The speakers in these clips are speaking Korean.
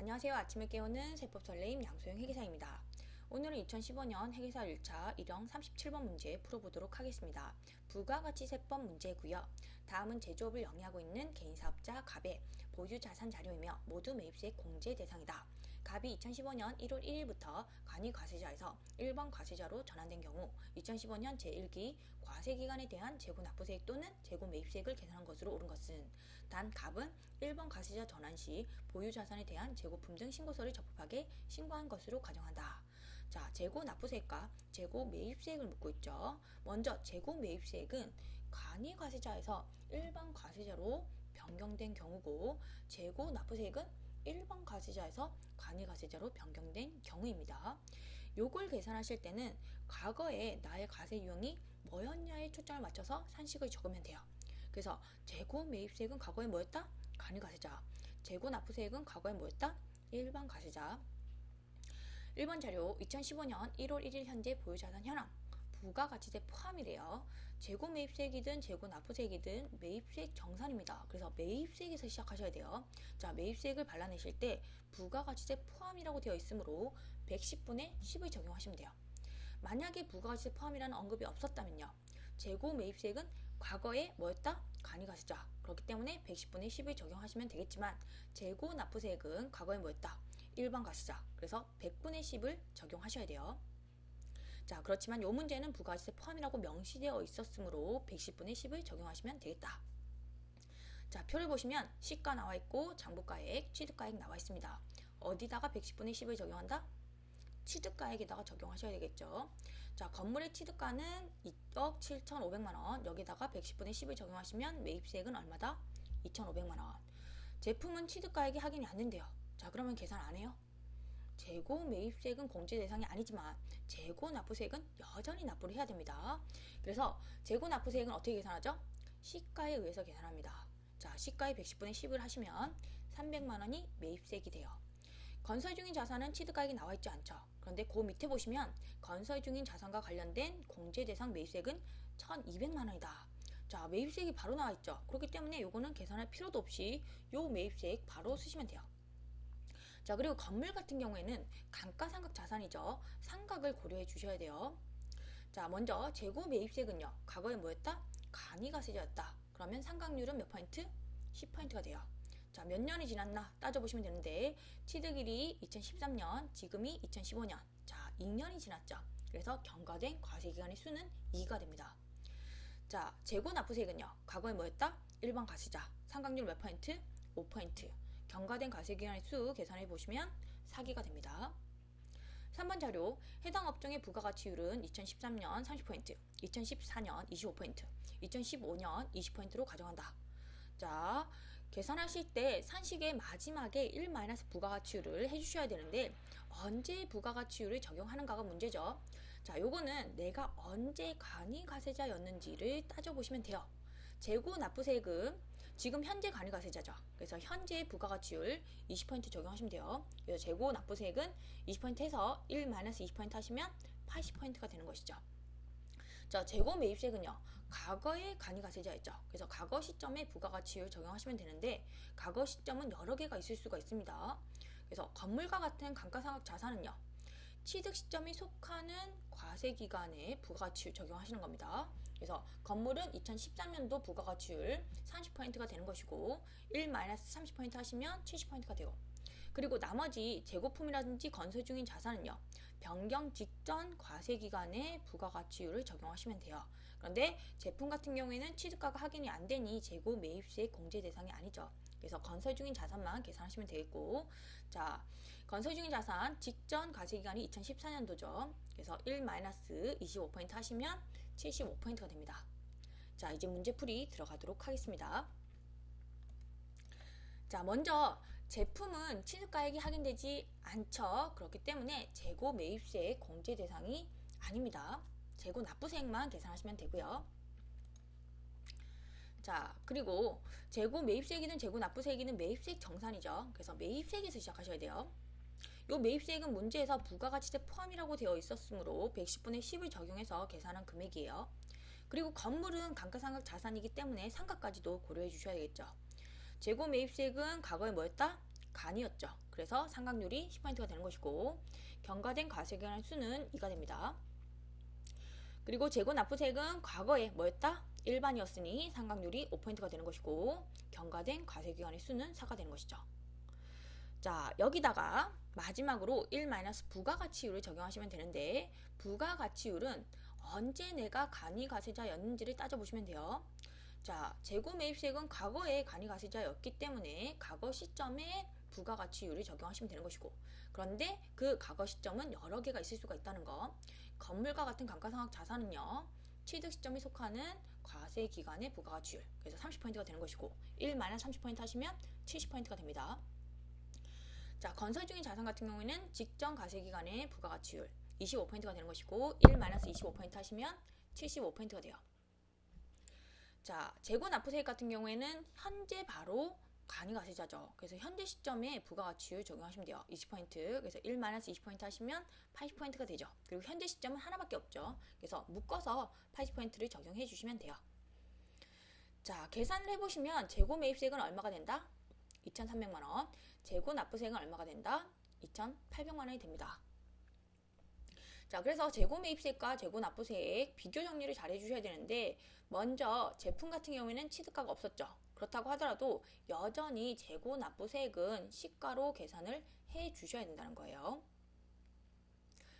안녕하세요. 아침을 깨우는 세법 설레임 양소영 회계사입니다. 오늘은 2015년 회계사 1차 1형 37번 문제 풀어보도록 하겠습니다. 부가가치세법 문제고요. 다음은 제조업을 영위하고 있는 개인사업자 갑의 보유자산 자료이며 모두 매입세 공제 대상이다. 갑이 2015년 1월 1일부터 간이과세자에서 1번 과세자로 전환된 경우 2015년 제1기 과세기간에 대한 재고납부세액 또는 재고매입세액을 계산한 것으로 옳은 것은 단 갑은 1번 과세자 전환 시 보유자산에 대한 재고품 등 신고서를 적법하게 신고한 것으로 가정한다. 자, 재고납부세액과 재고매입세액을 묻고 있죠. 먼저 재고매입세액은 간이과세자에서 1번 과세자로 변경된 경우고 재고납부세액은 1번 과세자에서 간이과세자로 변경된 경우입니다. 요걸 계산하실 때는 과거에 나의 과세 유형이 뭐였냐에 초점을 맞춰서 산식을 적으면 돼요. 그래서 재고매입세액은 과거에 뭐였다? 간이과세자. 재고납부세액은 과거에 뭐였다? 1번 과세자. 1번 자료 2015년 1월 1일 현재 보유자산 현황 부가가치세 포함이래요. 재고매입세액이든 재고납부세액이든 매입세액 정산입니다. 그래서 매입세액에서 시작하셔야 돼요. 자, 매입세액을 발라내실 때 부가가치세 포함이라고 되어 있으므로 110분의 10을 적용하시면 돼요. 만약에 부가가치세 포함이라는 언급이 없었다면요. 재고매입세액은 과거에 뭐였다? 간이과세자. 그렇기 때문에 110분의 10을 적용하시면 되겠지만 재고납부세액은 과거에 뭐였다? 1번 과세자. 그래서 100분의 10을 적용하셔야 돼요. 자, 그렇지만 이 문제는 부가가치세 포함이라고 명시되어 있었으므로 110분의 10을 적용하시면 되겠다. 자, 표를 보시면 시가 나와 있고 장부가액, 취득가액 나와 있습니다. 어디다가 110분의 10을 적용한다? 취득가액에다가 적용하셔야 되겠죠. 자, 건물의 취득가는 2억 7,500만원. 여기다가 110분의 10을 적용하시면 매입세액은 얼마다? 2,500만원. 제품은 취득가액이 확인이 안 된대요. 자, 그러면 계산 안 해요? 재고 매입세액은 공제 대상이 아니지만 재고 납부세액은 여전히 납부를 해야 됩니다. 그래서 재고 납부세액은 어떻게 계산하죠? 시가에 의해서 계산합니다. 자, 시가에 110분의 10을 하시면 300만원이 매입세액이 돼요. 건설 중인 자산은 취득가액이 나와 있지 않죠. 그런데 그 밑에 보시면 건설 중인 자산과 관련된 공제 대상 매입세액은 1,200만원이다. 자, 매입세액이 바로 나와 있죠. 그렇기 때문에 요거는 계산할 필요도 없이 요 매입세액 바로 쓰시면 돼요. 자, 그리고 건물 같은 경우에는 감가상각 자산이죠. 상각을 고려해 주셔야 돼요. 자, 먼저 재고 매입세액은요. 과거에 뭐였다? 간이과세자였다. 그러면 상각률은 몇 퍼센트? 10%가 돼요. 자, 몇 년이 지났나 따져보시면 되는데 취득일이 2013년, 지금이 2015년. 자, 2년이 지났죠. 그래서 경과된 과세기간의 수는 2가 됩니다. 자, 재고납부세액은요. 과거에 뭐였다? 1번 과세자. 상각률 몇 퍼센트? 5%. 경과된 과세기간의 수 계산해 보시면 4기가 됩니다. 3번 자료 해당 업종의 부가가치율은 2013년 30%, 2014년 25%, 2015년 20%로 가정한다. 자, 계산하실 때 산식의 마지막에 1 부가가치율을 해주셔야 되는데 언제 부가가치율을 적용하는가가 문제죠. 자, 요거는 내가 언제 간이과세자였는지를 따져보시면 돼요. 재고납부세액은 지금 현재 간이과세자죠. 그래서 현재 부가가치율 20% 적용하시면 돼요. 그래서 재고납부세액은 20% 해서 1 20% 하시면 80%가 되는 것이죠. 자, 재고 매입세액은요. 과거의 간이과세자였죠. 그래서 과거 시점에 부가가치율 적용하시면 되는데 과거 시점은 여러 개가 있을 수가 있습니다. 그래서 건물과 같은 감가상각 자산은요. 취득 시점이 속하는 과세기간에 부가가치율 적용하시는 겁니다. 그래서 건물은 2013년도 부가가치율 30%가 되는 것이고 1 30% 하시면 70%가 되고 그리고 나머지 재고품이라든지 건설 중인 자산은요. 변경 직전 과세기간에 부가가치율을 적용하시면 돼요. 그런데 제품 같은 경우에는 취득가가 확인이 안 되니 재고 매입세 공제 대상이 아니죠. 그래서 건설 중인 자산만 계산하시면 되겠고 자, 건설 중인 자산 직전 과세기간이 2014년도죠. 그래서 1 25% 하시면 75%가 됩니다. 자, 이제 문제풀이 들어가도록 하겠습니다. 자, 먼저 제품은 취득가액이 확인되지 않죠. 그렇기 때문에 재고 매입세액 공제 대상이 아닙니다. 재고 납부세액만 계산하시면 되고요. 자, 그리고 재고 매입세액이든 재고 납부세액이든 매입세액 정산이죠. 그래서 매입세액에서 시작하셔야 돼요. 요 매입세액은 문제에서 부가가치세 포함이라고 되어 있었으므로 110분의 10을 적용해서 계산한 금액이에요. 그리고 건물은 감가상각 자산이기 때문에 상각까지도 고려해 주셔야 되겠죠. 재고 매입세액은 과거에 뭐였다? 간이었죠. 그래서 상각률이 10%가 되는 것이고 경과된 과세기간의 수는 2가 됩니다. 그리고 재고 납부세액은 과거에 뭐였다? 일반이었으니 상각률이 5%가 되는 것이고 경과된 과세기간의 수는 4가 되는 것이죠. 자, 여기다가 마지막으로 1-부가가치율을 적용하시면 되는데 부가가치율은 언제 내가 간이가세자였는지를 따져보시면 돼요. 자, 재고 매입세액은 과거에 간이가세자였기 때문에 과거 시점에 부가가치율을 적용하시면 되는 것이고 그런데 그 과거 시점은 여러 개가 있을 수가 있다는 거. 건물과 같은 감가상각 자산은요. 취득 시점에 속하는 과세기간의 부가가치율 그래서 30%가 되는 것이고 1-30% 하시면 70%가 됩니다. 자, 건설 중인 자산 같은 경우에는 직전 과세기간의 부가가치율 25%가 되는 것이고 1-25% 하시면 75%가 돼요. 자, 재고 납부세액 같은 경우에는 현재 바로 간이가세자죠. 그래서 현재 시점에 부가가치율 적용하시면 돼요. 20%. 그래서 1-20% 하시면 80%가 되죠. 그리고 현재 시점은 하나밖에 없죠. 그래서 묶어서 80%를 적용해 주시면 돼요. 자, 계산을 해보시면 재고 매입세액은 얼마가 된다? 2,300만 원. 재고 납부세액은 얼마가 된다? 2,800만 원이 됩니다. 자, 그래서 재고 매입세액과 재고 납부세액 비교 정리를 잘 해주셔야 되는데 먼저 제품 같은 경우에는 취득가가 없었죠. 그렇다고 하더라도 여전히 재고 납부세액은 시가로 계산을 해 주셔야 된다는 거예요.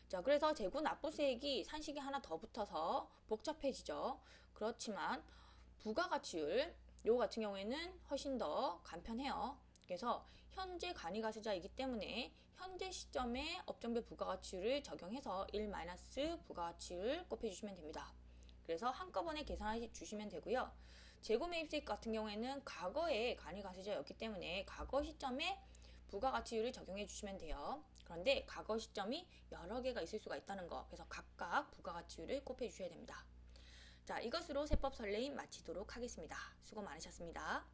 자, 그래서 재고 납부세액이 산식이 하나 더 붙어서 복잡해지죠. 그렇지만 부가가치율 요거 같은 경우에는 훨씬 더 간편해요. 그래서 현재 간이가세자이기 때문에 현재 시점에 업종별 부가가치율을 적용해서 1-부가가치율 곱해주시면 됩니다. 그래서 한꺼번에 계산해 주시면 되고요. 재고 매입세액 같은 경우에는 과거에 간이가세자였기 때문에 과거 시점에 부가가치율을 적용해 주시면 돼요. 그런데 과거 시점이 여러 개가 있을 수가 있다는 거. 그래서 각각 부가가치율을 곱해 주셔야 됩니다. 자, 이것으로 세법 설레임 마치도록 하겠습니다. 수고 많으셨습니다.